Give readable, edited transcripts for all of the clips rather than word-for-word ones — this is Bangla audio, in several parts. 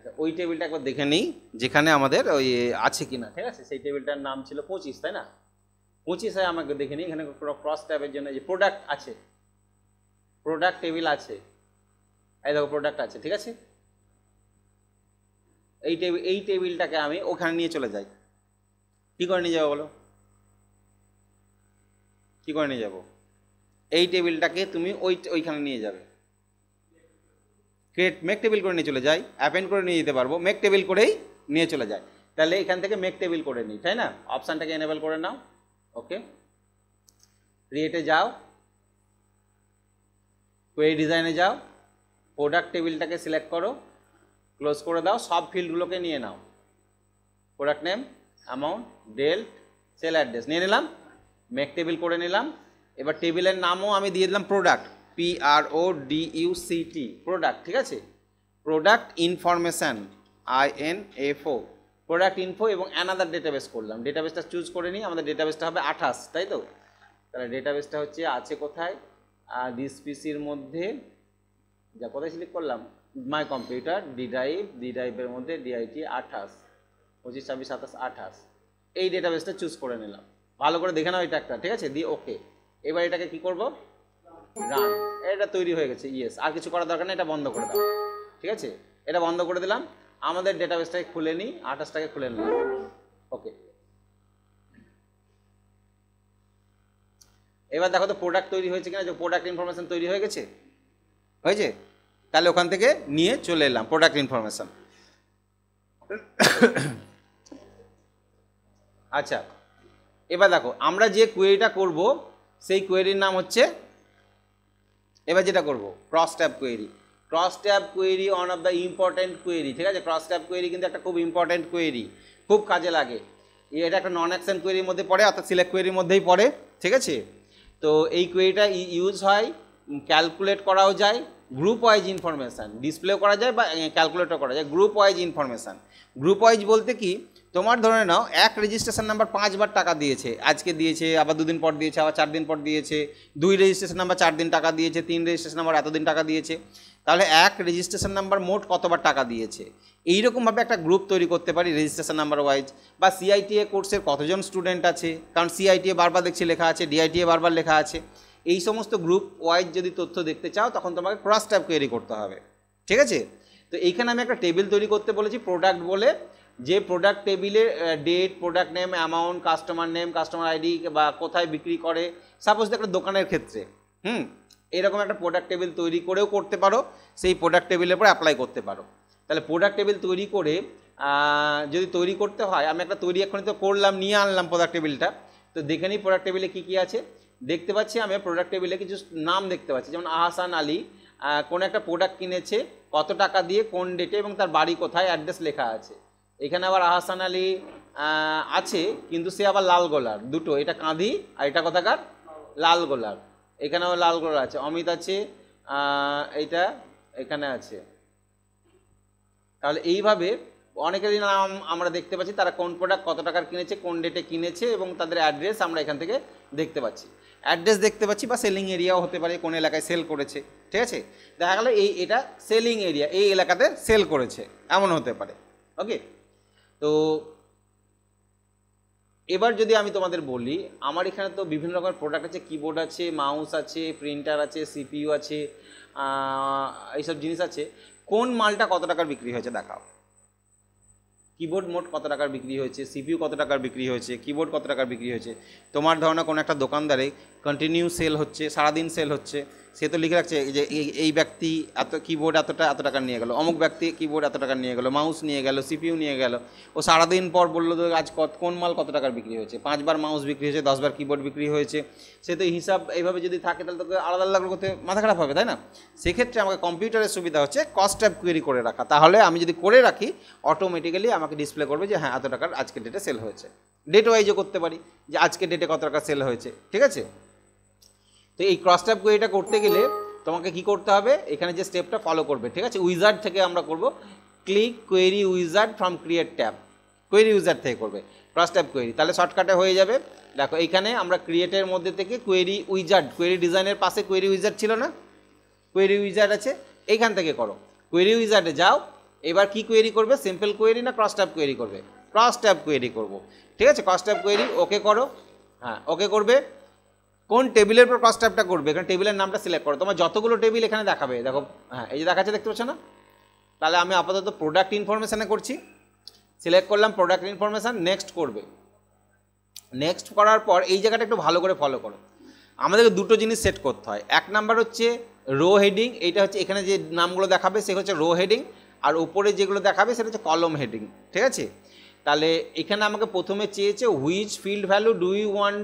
আচ্ছা ওই টেবিলটা একবার দেখে নিই যেখানে আমাদের ওই আছে কিনা, ঠিক আছে। সেই টেবিলটার নাম ছিল 25, তাই না? 25 আমাকে দেখে নিই এখানে ক্রস ট্যাবের জন্য যে প্রোডাক্ট আছে, প্রোডাক্ট টেবিল আছে, এই দেখো প্রোডাক্ট আছে, ঠিক আছে। এই টেবিলটাকে আমি ওখানে নিয়ে চলে যাই। কী করে নিয়ে যাবো বলো, কী করে নিয়ে যাবো? এই টেবিলটাকে তুমি ওইখানে নিয়ে যাবে, ক্রিয়েট মেক টেবিল করে নিয়ে চলে যাই, অ্যাপেন্ড করে নিয়ে যেতে পারবো, মেক টেবিল করেই নিয়ে চলে যায়। তাহলে এখান থেকে মেক টেবিল করে নিই, তাই না? অপশানটাকে এনেবল করে নাও, ওকে। ক্রিয়েটে যাও, কোয়েরি ডিজাইনে যাও, প্রোডাক্ট টেবিলটাকে সিলেক্ট করো, ক্লোজ করে দাও, সব ফিল্ডগুলোকে নিয়ে নাও। Product name, amount, date, sale address নিয়ে নিলাম, মেক টেবিল করে নিলাম। এবার টেবিলের নামও আমি দিয়ে দিলাম প্রোডাক্ট, PRODUCT, প্রোডাক্ট, ঠিক আছে। Product information, INFO, product info, এবং অ্যানাদার ডেটাবেস করলাম। ডেটাবেসটা চুজ করে নিই, আমাদের ডেটাবেসটা হবে 28, তাই তো? তাহলে ডেটাবেসটা হচ্ছে আছে কোথায়, দিস পিসির মধ্যে, যা কোথায় সিলেক্ট করলাম, মাই কম্পিউটার, ডি ড্রাইভের মধ্যে DIT 28, 25, 26, 27, 28, এই ডেটাবেসটা চুজ করে নিলাম। ভালো করে দেখে নাও এটা একটা, ঠিক আছে, দিয়ে ওকে। এবার এটাকে কি করব, রান। এটা তৈরি হয়ে গেছে, ইয়েস। আর কিছু করার দরকার নেই, এটা বন্ধ করে দাও, ঠিক আছে। এটা বন্ধ করে দিলাম। আমাদের ডেটাবেসটাকে খুলে নিই, 28টাকে খুলে নিলাম, ওকে। এবার দেখো তো প্রোডাক্ট তৈরি হয়েছে কিনা, যে প্রোডাক্ট ইনফরমেশান তৈরি হয়ে গেছে, হয়েছে। তাহলে ওখান থেকে নিয়ে চলে এলাম প্রোডাক্ট ইনফরমেশান। আচ্ছা এবার দেখো আমরা যে কোয়েরিটা করব সেই কোয়েরির নাম হচ্ছে, এবার যেটা করব, cross tab query. Cross tab query one of the important query, ঠিক আছে। ক্রস ট্যাব কোয়েরি কিন্তু একটা খুব ইম্পর্টেন্ট কোয়েরি, খুব কাজে লাগে। এটা একটা নন অ্যাকশন কোয়েরির মধ্যে পড়ে, অর্থাৎ সিলেক্ট কোয়েরির মধ্যেই পড়ে, ঠিক আছে। তো এই কোয়েরিটা ইউজ হয়, ক্যালকুলেট করাও যায়, গ্রুপ ওয়াইজ ইনফরমেশান ডিসপ্লেও করা যায় বা ক্যালকুলেটও করা যায়। Group wise information, group wise বলতে কি, তোমার ধরে নাও এক রেজিস্ট্রেশন নাম্বার 5 বার টাকা দিয়েছে, আজকে দিয়েছে, আবার 2 দিন পর দিয়েছে, আবার 4 দিন পর দিয়েছে, 2 রেজিস্ট্রেশন নাম্বার 4 দিন টাকা দিয়েছে, 3 রেজিস্ট্রেশন নাম্বার এতদিন টাকা দিয়েছে, তাহলে এক রেজিস্ট্রেশন নাম্বার মোট কতবার টাকা দিয়েছে, এইরকমভাবে একটা গ্রুপ তৈরি করতে পারি রেজিস্ট্রেশন নাম্বার ওয়াইজ। বা CITA কোর্সের কতজন স্টুডেন্ট আছে, কারণ CITA বারবার দেখছি লেখা আছে, DITA বারবার লেখা আছে, এই সমস্ত গ্রুপ ওয়াইজ যদি তথ্য দেখতে চাও তখন তোমাকে ক্রস ট্যাব কোয়েরি করতে হবে, ঠিক আছে। তো এইখানে আমি একটা টেবিল তৈরি করতে বলেছি প্রোডাক্ট বলে, যে প্রোডাক্ট টেবিলের date, product name, amount, customer name, customer ID, বা কোথায় বিক্রি করে, সাপোজ একটা দোকানের ক্ষেত্রে এরকম একটা প্রোডাক্ট টেবিল তৈরি করেও করতে পারো, সেই প্রোডাক্ট টেবিলের উপর অ্যাপ্লাই করতে পারো। তাহলে প্রোডাক্ট টেবিল তৈরি করে যদি তৈরি করতে হয়, আমি একটা তৈরি এক্ষুনি তো করলাম, নিয়ে আনলাম প্রোডাক্ট টেবিলটা। তো দেখে নিই প্রোডাক্ট টেবিলে কী কী আছে। দেখতে পাচ্ছি আমি প্রোডাক্ট টেবিলে কিছু নাম দেখতে পাচ্ছি, যেমন আহসান আলী কোন একটা প্রোডাক্ট কিনেছে, কত টাকা দিয়ে, কোন ডেটে, এবং তার বাড়ি কোথায়, অ্যাড্রেস লেখা আছে। এখানে আবার আহসান আলী আছে, কিন্তু সে আবার লালগোলার, দুটো, এটা কাঁদি আর এটা কোথাকার লালগোলার। এখানেও লালগোলার আছে। অমিত আছে, এইটা এখানে আছে। তাহলে এইভাবে অনেকেরই নাম আমরা দেখতে পাচ্ছি, তারা কোন প্রোডাক্ট কত টাকার কিনেছে, কোন ডেটে কিনেছে, এবং তাদের অ্যাড্রেস আমরা এখান থেকে দেখতে পাচ্ছি। অ্যাড্রেস দেখতে পাচ্ছি, বা সেলিং এরিয়াও হতে পারে, কোন এলাকায় সেল করেছে, ঠিক আছে। দেখা গেল এটা সেলিং এরিয়া, এই এলাকাতে সেল করেছে, এমন হতে পারে, ওকে। তো এবার যদি আমি তোমাদের বলি, আমার এখানে তো বিভিন্ন রকমের প্রোডাক্ট আছে, কিবোর্ড আছে, মাউস আছে, প্রিন্টার আছে, CPU আছে, এইসব জিনিস আছে। কোন মালটা কত টাকার বিক্রি হয়েছে দেখাও। কিবোর্ড মোট কত টাকার বিক্রি হয়েছে, CPU কত টাকার বিক্রি হয়েছে, কিবোর্ড কত টাকার বিক্রি হয়েছে। তোমার ধারণা কোনো একটা দোকানদারে কন্টিনিউ সেল হচ্ছে, সারাদিন সেল হচ্ছে, সে তো লিখে রাখছে যে এই ব্যক্তি এত কিবোর্ড এত টাকার নিয়ে গেল, অমুক ব্যক্তি কিবোর্ড এত টাকার নিয়ে গেল, মাউস নিয়ে গেল, CPU নিয়ে গেল। ও সারাদিন পর বললো তো আজ কোন মাল কত টাকার বিক্রি হয়েছে, 5 বার মাউস বিক্রি হয়েছে, 10 বার কিবোর্ড বিক্রি হয়েছে। সে তো হিসাব এইভাবে যদি থাকে তাহলে তোকে আলাদা আলাদা করতে মাথা খারাপ হবে, তাই না। সেক্ষেত্রে আমাকে কম্পিউটারের সুবিধা হচ্ছে কস্ট ট্যাব কোয়েরি করে রাখা। তাহলে আমি যদি করে রাখি অটোমেটিক্যালি আমাকে ডিসপ্লে করবে যে হ্যাঁ এত টাকার আজকের ডেটে সেল হয়েছে। ডেট ওয়াইজও করতে পারি যে আজকের ডেটে কত টাকা সেল হয়েছে, ঠিক আছে। তো এই ক্রস ট্যাব কোয়েরিটা করতে গেলে তোমাকে কি করতে হবে, এখানে যে স্টেপটা ফলো করবে, ঠিক আছে। উইজার্ড থেকে আমরা করব, click query wizard from create tab, query wizard থেকে করবে ক্রস ট্যাব কোয়েরি, তাহলে শর্টকাটে হয়ে যাবে। দেখো এইখানে আমরা ক্রিয়েটের মধ্যে থেকে কোয়েরি উইজার্ড, কোয়েরি ডিজাইনের পাশে কোয়েরি উইজার্ড ছিল না, কোয়েরি উইজার্ড আছে, এইখান থেকে করো। কোয়েরি উইজার্ডে যাও, এবার কি কোয়েরি করবে, সিম্পল কোয়েরি না ক্রস ট্যাব কোয়েরি করবে? ক্রস ট্যাব কোয়েরি করবো, ঠিক আছে। ক্রস ট্যাব কোয়েরি ওকে করো, হ্যাঁ ওকে করবে। কোন টেবিলের উপর ক্রস ট্যাবটা করবে, এখানে টেবিলের নামটা সিলেক্ট করো। তোমার যতগুলো টেবিল এখানে দেখাবে, দেখো হ্যাঁ এই যে দেখাচ্ছে, দেখতে পাচ্ছ না? তাহলে আমি আপাতত প্রোডাক্ট ইনফরমেশানে করছি, সিলেক্ট করলাম প্রোডাক্ট ইনফরমেশান, নেক্সট করবে। নেক্সট করার পর এই জায়গাটা একটু ভালো করে ফলো করো। আমাদেরকে দুটো জিনিস সেট করতে হয়। এক নাম্বার হচ্ছে রো হেডিং, এইটা হচ্ছে এখানে যে নামগুলো দেখাবে সেগুলো হচ্ছে রো হেডিং, আর উপরে যেগুলো দেখাবে সেটা হচ্ছে কলম হেডিং, ঠিক আছে। তাহলে এখানে আমাকে প্রথমে চেয়েছে which field value do you want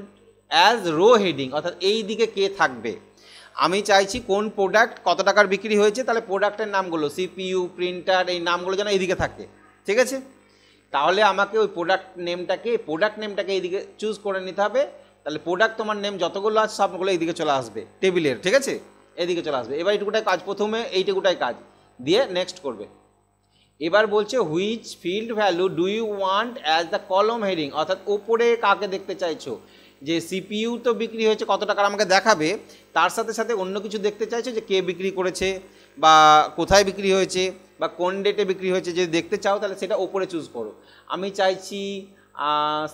as row heading, অর্থাৎ এই দিকে কে থাকবে। আমি চাইছি কোন প্রোডাক্ট কত টাকার বিক্রি হয়েছে, তাহলে প্রোডাক্টের নামগুলো সিপিইউ, প্রিন্টার, এই নামগুলো যেন এইদিকে থাকে, ঠিক আছে। তাহলে আমাকে ওই প্রোডাক্ট নেমটাকে এইদিকে চুজ করে নিতে হবে। তাহলে প্রোডাক্ট তোমার নেম যতগুলো আছে সবগুলো এইদিকে চলে আসবে টেবিলের, ঠিক আছে, এইদিকে চলে আসবে। এবার এইটুকুটাই কাজ, প্রথমে এইটুকুটাই কাজ দিয়ে নেক্সট করবে। এবার বলছে which field value do you want as the column heading, অর্থাৎ ওপরে কাকে দেখতে চাইছো, যে সিপিইউ তো বিক্রি হয়েছে কত টাকার আমাকে দেখাবে, তার সাথে সাথে অন্য কিছু দেখতে চাইছো, যে কে বিক্রি করেছে বা কোথায় বিক্রি হয়েছে বা কোন ডেটে বিক্রি হয়েছে, যদি দেখতে চাও তাহলে সেটা ওপরে চুজ করো। আমি চাইছি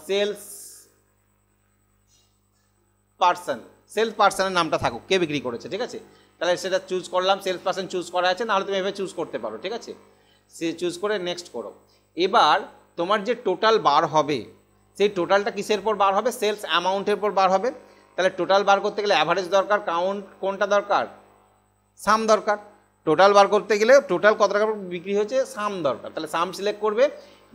সেলস পার্সনের নামটা থাকুক, কে বিক্রি করেছে, ঠিক আছে। তাহলে সেটা চুজ করলাম, সেলস পার্সন চুজ করা আছে, নাহলে তুমি এভাবে চুজ করতে পারো, ঠিক আছে। সে চুজ করে নেক্সট করো। এবার তোমার যে টোটাল বার হবে, সেই টোটালটা কিসের পর বার হবে, সেলস অ্যামাউন্টের পর বার হবে। তাহলে টোটাল বার করতে গেলে অ্যাভারেজ দরকার, কাউন্ট কোনটা দরকার, সাম দরকার। টোটাল বার করতে গেলে টোটাল কত টাকা বিক্রি হয়েছে সাম দরকার, তাহলে সাম সিলেক্ট করবে।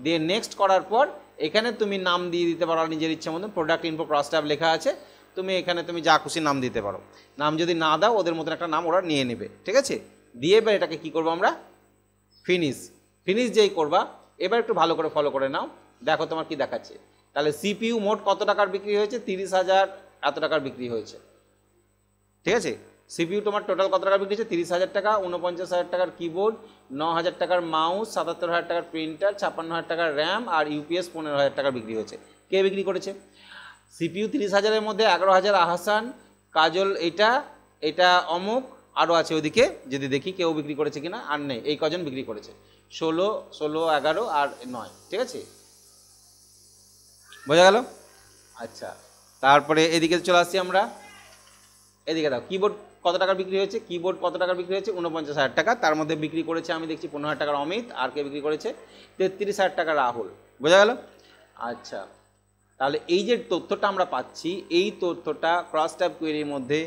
দিয়ে নেক্সট করার পর এখানে তুমি নাম দিয়ে দিতে পারো নিজের ইচ্ছা মতন, প্রোডাক্ট ইনফো ক্রস ট্যাব লেখা আছে, তুমি এখানে তুমি যা খুশি নাম দিতে পারো। নাম যদি না দাও ওদের মতন একটা নাম ওরা নিয়ে নেবে, ঠিক আছে। দিয়ে এবার এটাকে কী করবো আমরা, ফিনিশ যেই করবা, এবার একটু ভালো করে ফলো করে নাও, দেখো তোমার কি দেখাচ্ছে। তাহলে সিপিইউ মোট কত টাকার বিক্রি হয়েছে, 30,000 এত টাকার বিক্রি হয়েছে, ঠিক আছে। সিপিইউ তোমার টোটাল কত টাকা বিক্রি হয়েছে, 30,000 টাকা, 49,000 টাকার কিবোর্ড, 9,000 টাকার মাউস, 77,000 টাকার প্রিন্টার, 56,000 টাকার র্যাম আর ইউপিএস 15,000 টাকার বিক্রি হয়েছে। কে বিক্রি করেছে, সিপিইউ 30,000-এর মধ্যে 11,000 আহসান, কাজল এটা অমুক, আরও আছে ওদিকে, যদি দেখি কেউ বিক্রি করেছে কিনা, আর নেই, এই কজন বিক্রি করেছে, 16, 11 আর 9, ঠিক আছে, বোঝা গেল। আচ্ছা, তারপরে এদিকে চলে আসছি আমরা, এদিকে দাও কিবোর্ড কত টাকার বিক্রি হয়েছে, কিবোর্ড কত টাকার বিক্রি হয়েছে, 49,000 টাকা, তার মধ্যে বিক্রি করেছে আমি দেখছি 15,000 টাকার অমিত, আর কে বিক্রি করেছে 33,000 টাকা রাহুল, বোঝা গেল। আচ্ছা, তাহলে এই যে তথ্যটা আমরা পাচ্ছি, এই তথ্যটা ক্রস ট্যাব কোয়েরির মধ্যে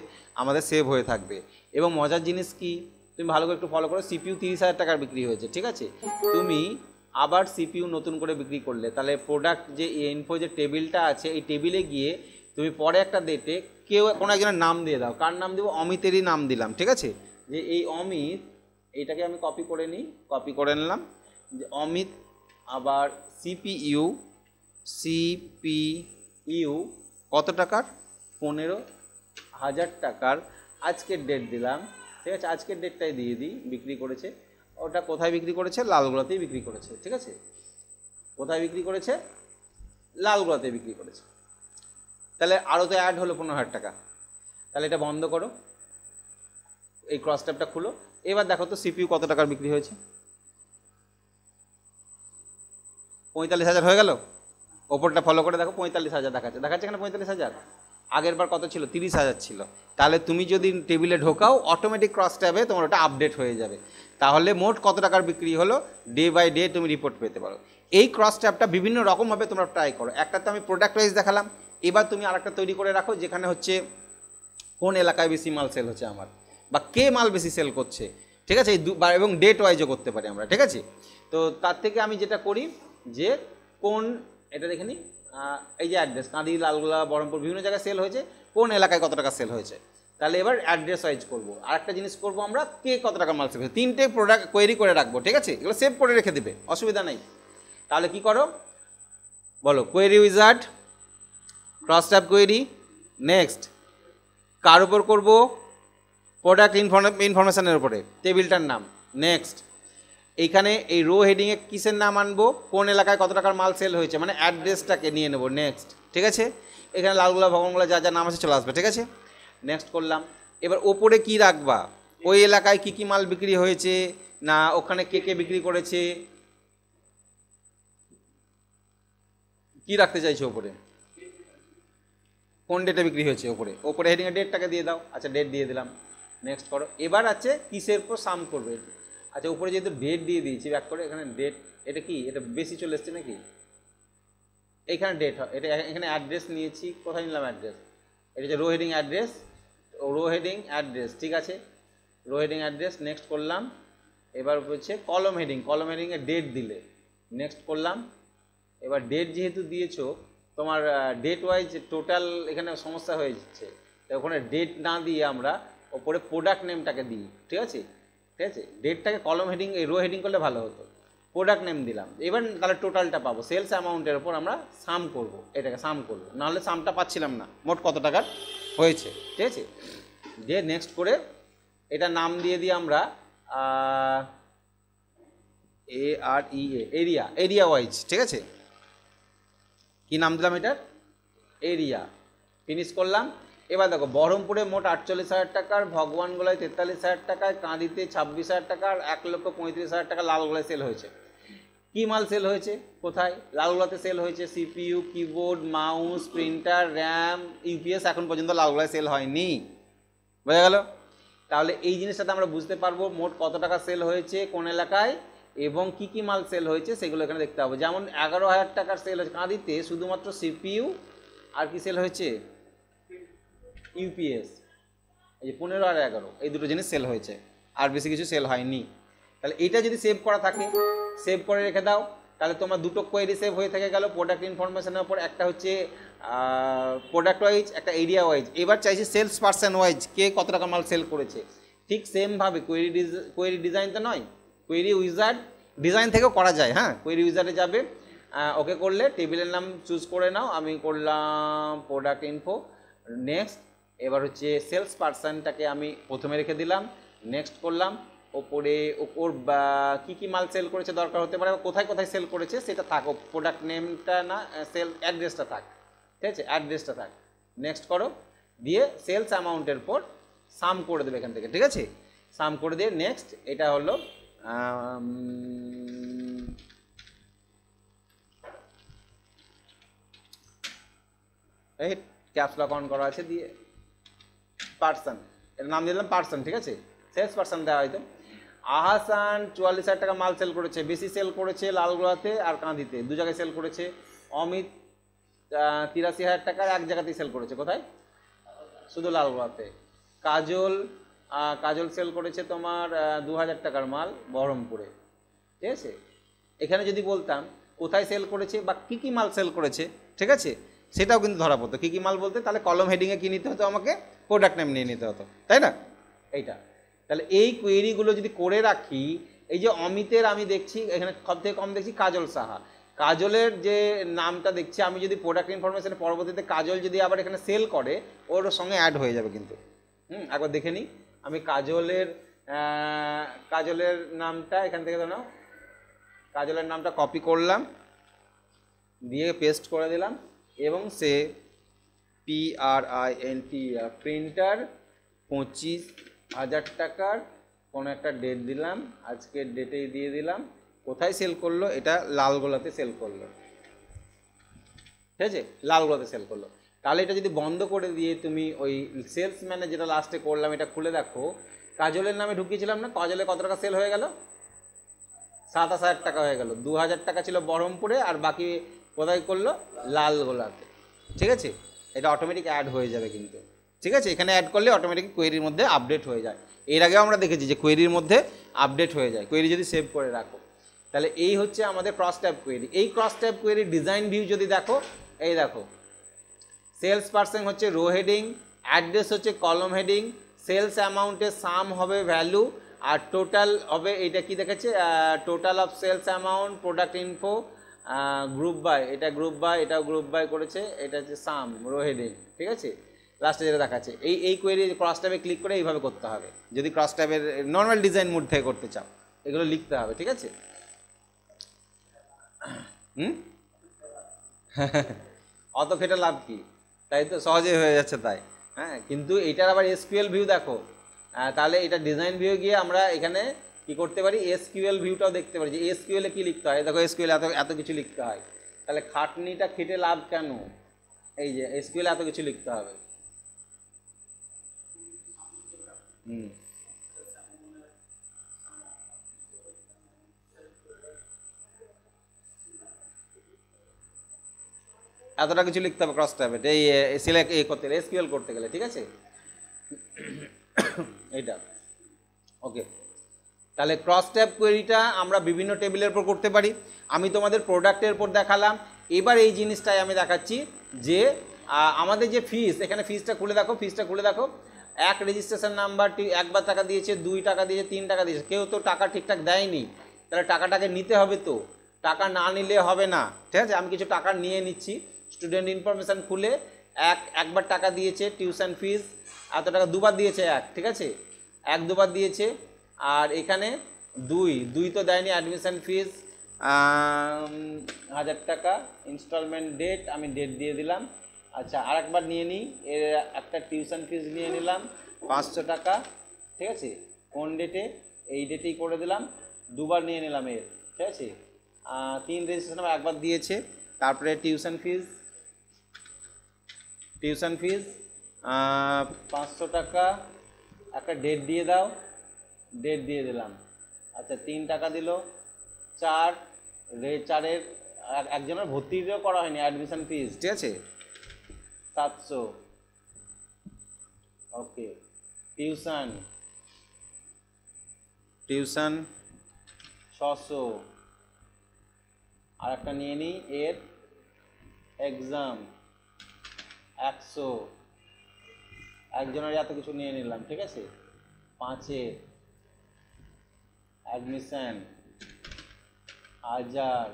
আমাদের সেভ হয়ে থাকবে। এবং মজার জিনিস কি, তুমি ভালো করে একটু ফলো করো, সিপিইউ 30,000 টাকার বিক্রি হয়েছে, ঠিক আছে। তুমি আবার সিপিইউ নতুন করে বিক্রি করলে, তাহলে প্রোডাক্ট যে ইনফো যে টেবিলটা আছে, এই টেবিলে গিয়ে তুমি পরে একটা ডেটে কেউ কোনো একজনের নাম দিয়ে দাও, কার নাম দেবো, অমিতেরই নাম দিলাম, ঠিক আছে। যে এই অমিত, এইটাকে আমি কপি করে নিলাম, যে অমিত, আবার সিপিইউ কত টাকার, 15,000 টাকার, আজকের ডেট দিলাম, ঠিক আছে, আজকের ডেটটাই দিয়ে দিই, বিক্রি করেছে, ওটা কোথায় বিক্রি করেছে, লালগোলাতেই বিক্রি করেছে, ঠিক আছে। কোথায় বিক্রি করেছে, লালগোলাতে বিক্রি করেছে। তাহলে আরও তো অ্যাড হলো 15,000 টাকা। তাহলে এটা বন্ধ করো, এই ক্রস ট্যাবটা খুলো। এবার দেখো তো সিপিইউ কত টাকার বিক্রি হয়েছে, 45,000 হয়ে গেল। ওপরটা ফলো করে দেখো 45,000 দেখাচ্ছে এখানে 45,000, আগের বার কত ছিল, 30,000 ছিল। তাহলে তুমি যদি টেবিলে ঢোকাও, অটোমেটিক ক্রস ট্যাবে তোমার ওটা আপডেট হয়ে যাবে। তাহলে মোট কত টাকার বিক্রি হলো, ডে বাই ডে তুমি রিপোর্ট পেতে পারো। এই ক্রস ট্যাবটা বিভিন্ন রকমভাবে তোমরা ট্রাই করো। একটা তো আমি প্রোডাক্ট ওয়াইজ দেখালাম, এবার তুমি আরেকটা তৈরি করে রাখো, যেখানে হচ্ছে কোন এলাকায় বেশি মাল সেল হচ্ছে আমার, বা কে মাল বেশি সেল করছে, ঠিক আছে। এবং ডেট ওয়াইজও করতে পারি আমরা, ঠিক আছে। তো তার থেকে আমি যেটা করি, যে কোন, এটা দেখে নিই, এই যে অ্যাড্রেস, কাঁদি, লালগোলা, বহরমপুর, বিভিন্ন জায়গায় সেল হয়েছে, কোন এলাকায় কত টাকা সেল হয়েছে। তাহলে এবার অ্যাড্রেস ওয়াইজ করবো। আর একটা জিনিস করবো আমরা, কে কত টাকা মাল সেল হয়েছে, 3টে প্রোডাক্ট কোয়েরি করে রাখবো, ঠিক আছে। এগুলো সেভ করে রেখে দেবে, অসুবিধা নেই। তাহলে কি করো বলো, query wizard, cross tab query, next কার উপর করবো, প্রোডাক্ট ইনফরমেশানের উপরে, টেবিলটার নাম, নেক্সট এইখানে এই রো হেডিংয়ে কিসের নাম আনবো, কোন এলাকায় কত টাকার মাল সেল হয়েছে, মানে অ্যাড্রেসটাকে নিয়ে নেবো, নেক্সট, ঠিক আছে। এখানে লালগোলা, ভগবানগোলা যা যা নাম আছে চলে আসবে, ঠিক আছে। নেক্সট করলাম। এবার ওপরে কি রাখবা, ওই এলাকায় কী কী মাল বিক্রি হয়েছে, না ওখানে কে কে বিক্রি করেছে, কি রাখতে চাইছো ওপরে, কোন ডেটে বিক্রি হয়েছে, ওপরে ওপরে হেডিংয়ে ডেটটাকে দিয়ে দাও। আচ্ছা ডেট দিয়ে দিলাম, নেক্সট করো। এবার আছে কিসের উপর সাম করবে। আচ্ছা উপরে যেহেতু ডেট দিয়ে দিয়েছি ব্যাক করে, এখানে ডেট, এটা কি এটা বেশি চলে এসছে নাকি, এইখানে ডেট হয়, এটা এখানে অ্যাড্রেস নিয়েছি, কোথায় নিলাম অ্যাড্রেস, এটা হচ্ছে row heading address, row heading address, ঠিক আছে রো হেডিং অ্যাড্রেস, নেক্সট করলাম। এবার হচ্ছে কলম হেডিং, কলম হেডিংয়ে ডেট দিলে, নেক্সট করলাম। এবার ডেট যেহেতু দিয়েছো তোমার ডেট ওয়াইজ টোটাল এখানে সমস্যা হয়ে যাচ্ছে, তো ওখানে ডেট না দিয়ে আমরা ওপরে প্রোডাক্ট নেমটাকে দিই, ঠিক আছে ঠিক আছে, ডেটটাকে কলম হেডিং এই রো হেডিং করলে ভালো হতো, প্রোডাক্ট নেম দিলাম। এবার তাহলে টোটালটা পাবো, সেলস অ্যামাউন্টের ওপর আমরা সাম করব, এটাকে সাম করব, নাহলে সামটা পাচ্ছিলাম না মোট কত টাকার হয়েছে, ঠিক আছে। দিয়ে নেক্সট করে এটা নাম দিয়ে দিই আমরা AREA, এরিয়া, এরিয়া ওয়াইজ, ঠিক আছে, কি নাম দিলাম এটার, এরিয়া, ফিনিশ করলাম। এবার দেখো বহরমপুরে মোট 48,000 টাকার, ভগবানগোলায় 43,000 টাকায়, কাঁদিতে 26,000 টাকার, 1,35,000 টাকা লালগোলায় সেল হয়েছে। কি মাল সেল হয়েছে, কোথায়, লালগোলাতে সেল হয়েছে CPU, keyboard, mouse, printer, RAM, UPS এখন পর্যন্ত লালগোলায় সেল হয়নি, বোঝা গেল। তাহলে এই জিনিসটাতে আমরা বুঝতে পারবো মোট কত টাকা সেল হয়েছে কোন এলাকায় এবং কি কি মাল সেল হয়েছে সেগুলো এখানে দেখতে হবে। যেমন 11,000 টাকার সেল হয়েছে কাঁদিতে, শুধুমাত্র CPU আর কি সেল হয়েছে, ইউপিএস, এই যে 15 আর 11 এই দুটো জিনিস সেল হয়েছে, আর বেশি কিছু সেল হয়নি। তাহলে এইটা যদি সেভ করা থাকে, সেভ করে রেখে দাও, তাহলে তোমার দুটো কোয়েরি সেভ হয়ে থেকে গেল, প্রোডাক্ট ইনফরমেশনের উপর, একটা হচ্ছে প্রোডাক্ট ওয়াইজ, একটা এরিয়া ওয়াইজ। এবার চাইছি সেলস পার্সন ওয়াইজ, কে কত টাকা মাল সেল করেছে। ঠিক সেমভাবে কোয়েরি ডিজাইন তো নয়, কোয়েরি উইজার্ড ডিজাইন থেকেও করা যায়, হ্যাঁ কোয়েরি উইজার্ডে যাবে, ওকে করলে টেবিলের নাম চুজ করে নাও, আমি করলাম প্রোডাক্ট ইনফো, নেক্সট। এবার হচ্ছে সেলস পার্সনটাকে আমি প্রথমে রেখে দিলাম, নেক্সট করলাম। ওপরে ওর কী কী মাল সেল করেছে দরকার হতে পারে, কোথায় কোথায় সেল করেছে সেটা থাক, প্রোডাক্ট নেমটা না, সেল অ্যাড্রেসটা থাক, ঠিক আছে অ্যাড্রেসটা থাক, নেক্সট করো। দিয়ে সেলস অ্যামাউন্টের পর সাম করে দেবে এখান থেকে, ঠিক আছে সাম করে দিয়ে নেক্সট। এটা হলো এই ক্যাপস লক অন করা আছে, দিয়ে পার্সন, এর নাম দিলাম পার্সন, ঠিক আছে সেলস পার্সন দেওয়া হয়তো। আহাসান 44,000 টাকা মাল সেল করেছে, বেশি সেল করেছে লালগোলাতে আর কাঁদিতে, দু জায়গায় সেল করেছে। অমিত 83,000 টাকার এক জায়গাতেই সেল করেছে, কোথায়, শুধু লালগোলাতে। কাজল কাজল সেল করেছে তোমার 2,000 টাকার মাল বহরমপুরে, ঠিক আছে। এখানে যদি বলতাম কোথায় সেল করেছে বা কী কী মাল সেল করেছে, ঠিক আছে সেটাও কিন্তু ধরা পড়তো। কী কী মাল বলতে তাহলে কলম হেডিংয়ে কী নিতে হতো, আমাকে প্রোডাক্ট নেম নিয়ে নিতে হতো, তাই না এইটা। তাহলে এই কোয়েরিগুলো যদি করে রাখি, এই যে অমিতের আমি দেখছি এখানে সব থেকে কম দেখছি কাজল সাহা, কাজলের যে নামটা দেখছি আমি, যদি প্রোডাক্ট ইনফরমেশনের পরবর্তীতে কাজল যদি আবার এখানে সেল করে ওর সঙ্গে অ্যাড হয়ে যাবে কিন্তু। একবার দেখে নিই আমি কাজলের নামটা এখান থেকে জানো, কাজলের নামটা কপি করলাম, দিয়ে পেস্ট করে দিলাম, এবং সে PRINTER প্রিন্টার 25,000 টাকার কোনো একটা ডেট দিলাম, আজকের ডেটেই দিয়ে দিলাম। কোথায় সেল করলো, এটা লালগোলাতে সেল করলো, ঠিক আছে লালগোলাতে সেল করলো। তাহলে এটা যদি বন্ধ করে দিয়ে তুমি ওই সেলসম্যানে যেটা লাস্টে করলাম এটা খুলে দেখো, কাজলের নামে ঢুকিয়েছিলাম না, কাজলে কত টাকা সেল হয়ে গেল, 27,000 টাকা হয়ে গেল। 2,000 টাকা ছিল বহরমপুরে আর বাকি কোথায় করলো, লালগোলাতে, ঠিক আছে। এটা অটোমেটিক অ্যাড হয়ে যাবে কিন্তু, ঠিক আছে এখানে অ্যাড করলে অটোমেটিক কোয়েরির মধ্যে আপডেট হয়ে যায়। এর আগেও আমরা দেখেছি যে কোয়েরির মধ্যে আপডেট হয়ে যায়, কোয়েরি যদি সেভ করে রাখো। তাহলে এই হচ্ছে আমাদের ক্রস ট্যাব কোয়েরি। এই ক্রস ট্যাব কোয়েরির ডিজাইন ভিউ যদি দেখো, এই দেখো সেলস পার্সন হচ্ছে রো হেডিং, অ্যাড্রেস হচ্ছে কলম হেডিং, সেলস অ্যামাউন্টে সাম হবে ভ্যালু, আর টোটাল হবে এইটা কি দেখেছে, total of sales amount, product info, group by, এটা গ্রুপ বাই, এটাও গ্রুপ বাই করেছে, এটা হচ্ছে সাম রো হেডিং, ঠিক আছে লাস্টে যেটা দেখাচ্ছে। এই কোয়েরি ক্রস ট্যাবে ক্লিক করে এইভাবে করতে হবে যদি ক্রস ট্যাবের নর্মাল ডিজাইন মোড থেকে করতে চাও, এগুলো লিখতে হবে, ঠিক আছে। অত খেটে লাভ কি, তাই তো সহজে হয়ে যাচ্ছে তাই, হ্যাঁ কিন্তু এটার আবার এসকিউএল ভিউ দেখো, তাহলে এটা ডিজাইন ভিউ গিয়ে আমরা এখানে কি করতে পারি, এসকিউএল ভিউটাও দেখতে পারি যে এসকিউএল এ কি লিখতে হয়। দেখো এসকিউএল এত এত কিছু লিখতে হয়, তাহলে খাটনিটা খেটে লাভ কেন, এই যে এসকিউএল এত কিছু লিখতে হবে। এতটা কিছু লিখতে হবে ক্রস ট্যাবে এই সিলেক্ট এই করতে গেলে, এসকিউএল করতে গেলে, ঠিক আছে এইটা ওকে। তাহলে ক্রস ট্যাব কোয়েরিটা আমরা বিভিন্ন টেবিলের উপর করতে পারি। আমি তোমাদের প্রোডাক্টের উপর দেখালাম, এবার এই জিনিসটাই আমি দেখাচ্ছি যে আমাদের যে ফিস, এখানে ফিসটা খুলে দেখো, ফিসটা খুলে দেখো, এক রেজিস্ট্রেশন নাম্বারটি একবার টাকা দিয়েছে, 2 টাকা দিয়েছে, 3 টাকা দিয়েছে, কেউ তো টাকা ঠিকঠাক দেয়নি, তাহলে টাকাটাকে নিতে হবে, তো টাকা না নিলে হবে না, ঠিক আছে। আমি কিছু টাকা নিয়ে নিচ্ছি, স্টুডেন্ট ইনফরমেশান খুলে একবার টাকা দিয়েছে, টিউশন ফিস এত টাকা, দুবার দিয়েছে এক, ঠিক আছে, 1-2 বার দিয়েছে, আর এখানে 2 তো দেয়নি, অ্যাডমিশন ফিস 1000 টাকা, ইনস্টলমেন্ট ডেট আমি ডেট দিয়ে দিলাম। আচ্ছা আরেকবার নিয়ে নিই, এর একটা টিউশন ফিস নিয়ে নিলাম 500 টাকা, ঠিক আছে, কোন ডেটে, এই ডেটেই করে দিলাম, 2বার নিয়ে নিলাম এর, ঠিক আছে। 3 রেজিস্ট্রেশন একবার দিয়েছে, তারপরে টিউশন ফিস 500 টাকা, একটা ডেট দিয়ে দাও, ডেট দিয়ে দিলাম। আচ্ছা 3 টাকা দিল, 4-এর একজনের ভর্তিও করা হয়নি, অ্যাডমিশন ফিস, ঠিক আছে 700, ওকে। টিউশন 600, আর একটা নিয়ে নিই এর এক্সাম 100, একজনের এত কিছু নিয়ে নিলাম, ঠিক আছে। 5-এর অ্যাডমিশন 1000,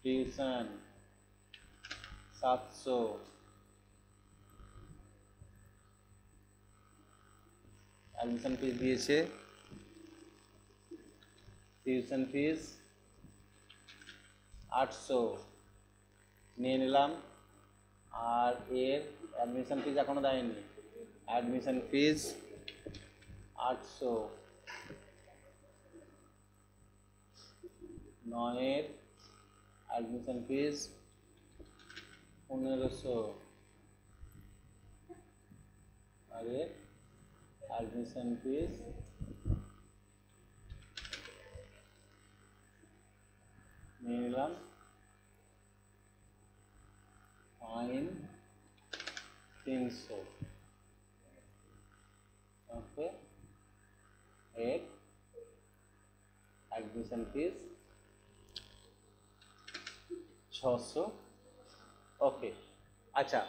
টিউশন 700, অ্যাডমিশন ফিস দিয়েছে, টিউশন ফিস 800 নিয়ে নিলাম, আর এর অ্যাডমিশন ফিস এখনো দেয়নি, অ্যাডমিশন ফিস 800, 9-এর অ্যাডমিশন ফিস 1500, আর এর অ্যাডমিশন ফিস নিয়ে নিলাম, ফাইন 300, ওকে। এর অ্যাডমিশন ফিস 600, ওকে। আচ্ছা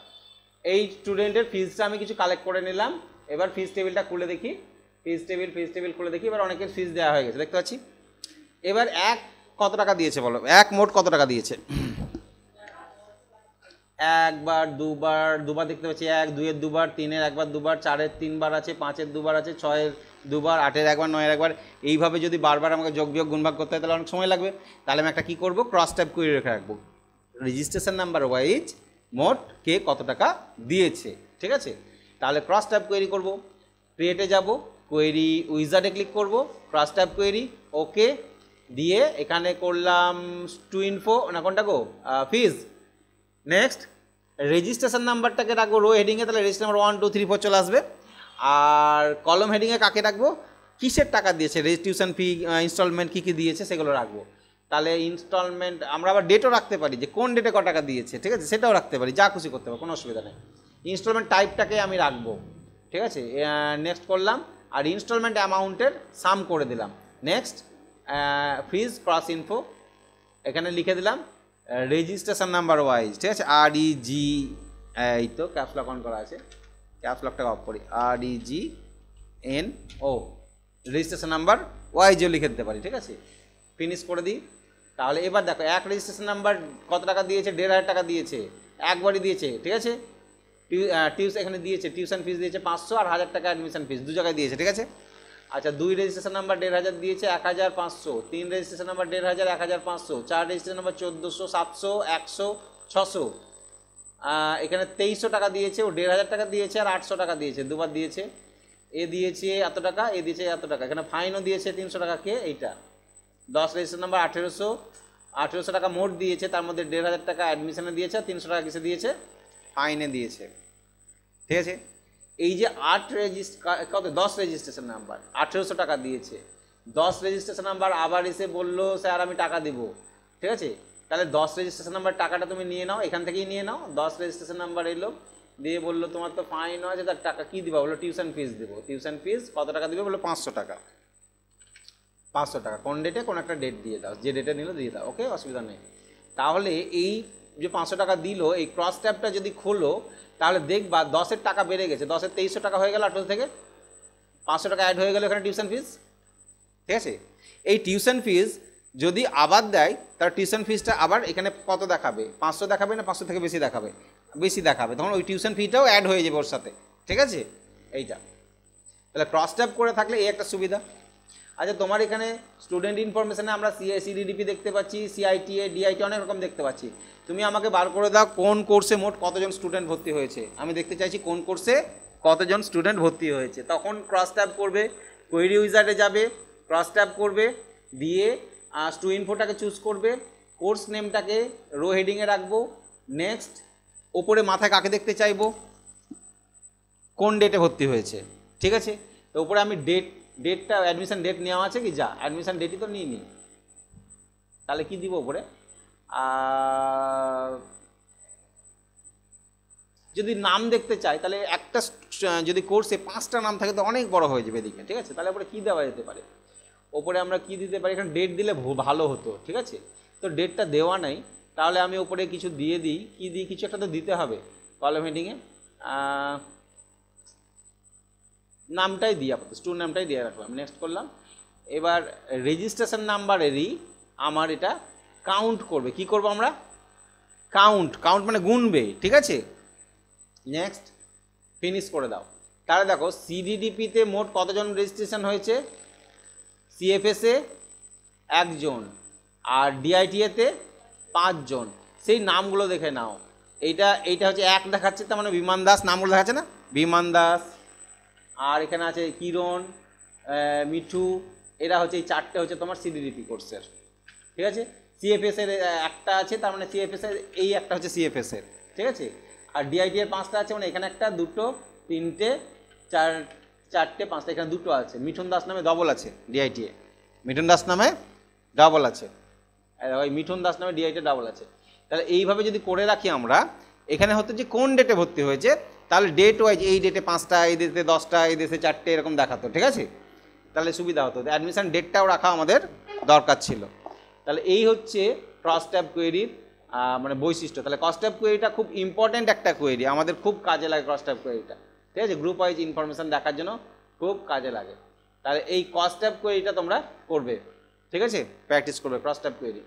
এই স্টুডেন্টের ফিজটা আমি কিছু কালেক্ট করে নিলাম, এবার ফিজ টেবিলটা খুলে দেখি, ফিজ টেবিল খুলে দেখি, এবার অনেকের ফিজ দেওয়া হয়ে গেছে দেখতে পাচ্ছি। এবার এক কত টাকা দিয়েছে বলো, এক মোট কত টাকা দিয়েছে, একবার দুবার দেখতে পাচ্ছি, 1, 2-এর 2বার, 3-এর একবার 2বার, 4-এর 3বার আছে, 5-এর 2বার আছে, 6-এর 2বার, 8-এর একবার, 9-এর একবার, এইভাবে যদি বারবার আমাকে যোগ বিয়োগ গুণভাগ করতে হয় তাহলে অনেক সময় লাগবে। তাহলে আমি একটা কী করবো, ক্রস ট্যাব কোয়েরি রেখে রাখবো, রেজিস্ট্রেশন নাম্বার ওয়াইজ মোট কে কত টাকা দিয়েছে, ঠিক আছে। তাহলে ক্রস ট্যাব কোয়েরি করবো, ক্রিয়েটে যাব, কোয়েরি উইজার্ডে ক্লিক করব, ক্রস ট্যাব কোয়েরি, ওকে দিয়ে এখানে করলাম টু ইনফো না কোনটা গো, ফিজ। নেক্সট রেজিস্ট্রেশন নাম্বারটাকে রাখবো রো হেডিংয়ে, তাহলে রেজিস্ট্রেশন নাম্বার 1 2 3 4 চলে আসবে। আর কলম হেডিংয়ে কাকে রাখবো, কিসের টাকা দিয়েছে, রেজিস্ট্রেশন ফি, ইনস্টলমেন্ট কী কী দিয়েছে সেগুলো রাখবো। তাহলে ইনস্টলমেন্ট আমরা আবার ডেটও রাখতে পারি, যে কোন ডেটে ক টাকা দিয়েছে, ঠিক আছে, সেটাও রাখতে পারি, যা খুশি করতে পারি, কোনো অসুবিধা নেই। ইনস্টলমেন্ট টাইপটাকে আমি রাখবো, ঠিক আছে। নেক্সট করলাম, আর ইনস্টলমেন্ট অ্যামাউন্টের সাম করে দিলাম। নেক্সট ফিজ ক্রস ইনফো, এখানে লিখে দিলাম রেজিস্ট্রেশন নাম্বার ওয়াইজ, ঠিক আছে, REG, এই তো ক্যাপসলক অন করা আছে, ক্যাপসলকটাকে অফ করি, REGNO, রেজিস্ট্রেশন নাম্বার ওয়াইজও লিখে দিতে পারি, ঠিক আছে। ফিনিশ করে দিই। তাহলে এবার দেখো এক রেজিস্ট্রেশন নাম্বার কত টাকা দিয়েছে, 1500 টাকা দিয়েছে, একবারই দিয়েছে, ঠিক আছে। এখানে দিয়েছে টিউশন ফিস দিয়েছে 500, আর 1000 টাকা অ্যাডমিশন ফিস, দু জায়গায় দিয়েছে, ঠিক আছে। আচ্ছা 2 রেজিস্ট্রেশন নাম্বার 1500 দিয়েছে, 1500, 3 রেজিস্ট্রেশন নাম্বার 1500, 1500, 4 রেজিস্ট্রেশন নাম্বার 1400, 700, 100, 600, এখানে 2300 টাকা দিয়েছে, ও 1500 টাকা দিয়েছে আর 800 টাকা দিয়েছে, দুবার দিয়েছে। এ দিয়েছে এত টাকা, এ দিয়েছে এত টাকা, এখানে ফাইনও দিয়েছে 300 টাকা। কে? এইটা 10 রেজিস্টার নাম্বার 1800 টাকা মোট দিয়েছে, তার মধ্যে 1500 টাকা অ্যাডমিশনে দিয়েছে আর 300 টাকা কিসে দিয়েছে? ফাইনে দিয়েছে। ঠিক আছে, এই যে 10 রেজিস্ট্রেশন নাম্বার 1800 টাকা দিয়েছে, 10 রেজিস্ট্রেশন নাম্বার আবার এসে বললো স্যার আমি টাকা দেবো। ঠিক আছে, তাহলে 10 রেজিস্ট্রেশন নাম্বার টাকাটা তুমি নিয়ে নাও, এখান থেকেই নিয়ে নাও। 10 রেজিস্ট্রেশন নাম্বার এলো, দিয়ে বললো তোমার তো ফাইন আছে, তার টাকা কী দিবা? বললো টিউশন ফিস দেবো। টিউশন ফিস কত টাকা দিবে? বললো 500 টাকা। 500 টাকা কোন ডেটে? কোন একটা ডেট দিয়ে দাও, যে ডেটে নিল দিয়ে দাও। ওকে, অসুবিধা নেই। তাহলে এই যে 500 টাকা দিল, এই ক্রস ট্যাবটা যদি খোলো তাহলে দেখবা 10-এর টাকা বেড়ে গেছে, 10-এর 2300 টাকা হয়ে গেল 18 থেকে, 500 টাকা অ্যাড হয়ে গেল এখানে টিউশন ফিস। ঠিক আছে, এই টিউশন ফিস যদি আবার দেয় তার টিউশন ফিসটা আবার এখানে কত দেখাবে? 500 দেখাবে না 500 থেকে বেশি দেখাবে? বেশি দেখাবে, তখন ওই টিউশন ফিটাও অ্যাড হয়ে যাবে ওর সাথে। ঠিক আছে, এইটা তাহলে ক্রস ট্যাব করে থাকলে এই একটা সুবিধা। আচ্ছা, তোমার এখানে স্টুডেন্ট ইনফরমেশনে আমরা সিডিডিপি দেখতে পাচ্ছি, সিআইটিএ, ডিআইটি অনেক রকম দেখতে পাচ্ছি। তুমি আমাকে বার করে দাও কোন কোর্সে মোট কতজন স্টুডেন্ট ভর্তি হয়েছে। আমি দেখতে চাইছি কোন কোর্সে কতজন স্টুডেন্ট ভর্তি হয়েছে। তখন ক্রস ট্যাব করবে, কোয়েরি উইজার্ডে যাবে, ক্রস ট্যাব করবে, দিয়ে স্টু ইনফোটাকে চুজ করবে, কোর্স নেমটাকে রো হেডিংয়ে রাখবো। নেক্সট, ওপরে মাথায় কাকে দেখতে চাইবো? কোন ডেটে ভর্তি হয়েছে। ঠিক আছে, তো ওপরে আমি ডেটটা অ্যাডমিশন ডেট নেওয়া আছে কি? যা, অ্যাডমিশন ডেটই তো নিইনি, তাহলে কি দিব ওপরে? যদি নাম দেখতে চাই তাহলে একটা যদি কোর্সে 5টা নাম থাকে তো অনেক বড় হয়ে যাবে এদিকে। ঠিক আছে, তাহলে ওপরে কী দেওয়া যেতে পারে? ওপরে আমরা কি দিতে পারি? এখানে ডেট দিলে ভালো হতো। ঠিক আছে, তো ডেটটা দেওয়া নাই, তাহলে আমি ওপরে কিছু দিয়ে দিই। কি দিই? কিছু একটা তো দিতে হবে কলাম হেডিংয়ে। নামটাই দিই, আপাতত স্টুডেন্ট নামটাই দিয়ে রাখলাম। নেক্সট করলাম। এবার রেজিস্ট্রেশন নাম্বারেরই আমার এটা কাউন্ট করবে। কি করব আমরা? কাউন্ট মানে গুনবে। ঠিক আছে, নেক্সট, ফিনিশ করে দাও। তাহলে দেখো সিডিডিপিতে মোট কতজন রেজিস্ট্রেশন হয়েছে? সিএফএসে 1 জন আর ডিআইটিএতে 5 জন। সেই নামগুলো দেখে নাও। এইটা হচ্ছে 1 দেখাচ্ছে, তার মানে বিমান দাস নামগুলো দেখাচ্ছে না? বিমান দাস, আর এখানে আছে কিরণ, মিঠু, এরা হচ্ছে এই 4টে হচ্ছে তোমার সিডিডিপি কোর্সের। ঠিক আছে, সিএফএসের একটা আছে, তার মানে সিএফএসের এই একটা হচ্ছে সিএফএসের। ঠিক আছে, আর ডিআইটি এর 5টা আছে, মানে এখানে একটা, দুটো, 3টে, 4টে, 5টা, এখানে 2টো আছে। মিঠুন দাস নামে ডবল আছে ডিআইটি এ, মিঠুন দাস নামে ডাবল আছে, ওই মিঠুন দাস নামে ডিআইটি ডাবল আছে। তাহলে এইভাবে যদি করে রাখি আমরা, এখানে হতো যে কোন ডেটে ভর্তি হয়েছে, তাহলে ডেট ওয়াইজ এই ডেটে 5টা, এই ডেটে 10টা, এই ডেটে 4টে, এরকম দেখাতো। ঠিক আছে, তাহলে সুবিধা হতো। অ্যাডমিশন ডেটটাও রাখা আমাদের দরকার ছিল। তাহলে এই হচ্ছে ক্রস ট্যাব কোয়েরির মানে বৈশিষ্ট্য। তাহলে ক্রস ট্যাব কোয়েরিটা খুব ইম্পর্ট্যান্ট একটা কোয়েরি, আমাদের খুব কাজে লাগে ক্রস ট্যাব কোয়েরিটা। ঠিক আছে, গ্রুপ ওয়াইজ ইনফরমেশন দেখার জন্য খুব কাজে লাগে। তাহলে এই ক্রস ট্যাব কোয়েরিটা তোমরা করবে। ঠিক আছে, প্র্যাকটিস করবে ক্রস ট্যাব কোয়েরি।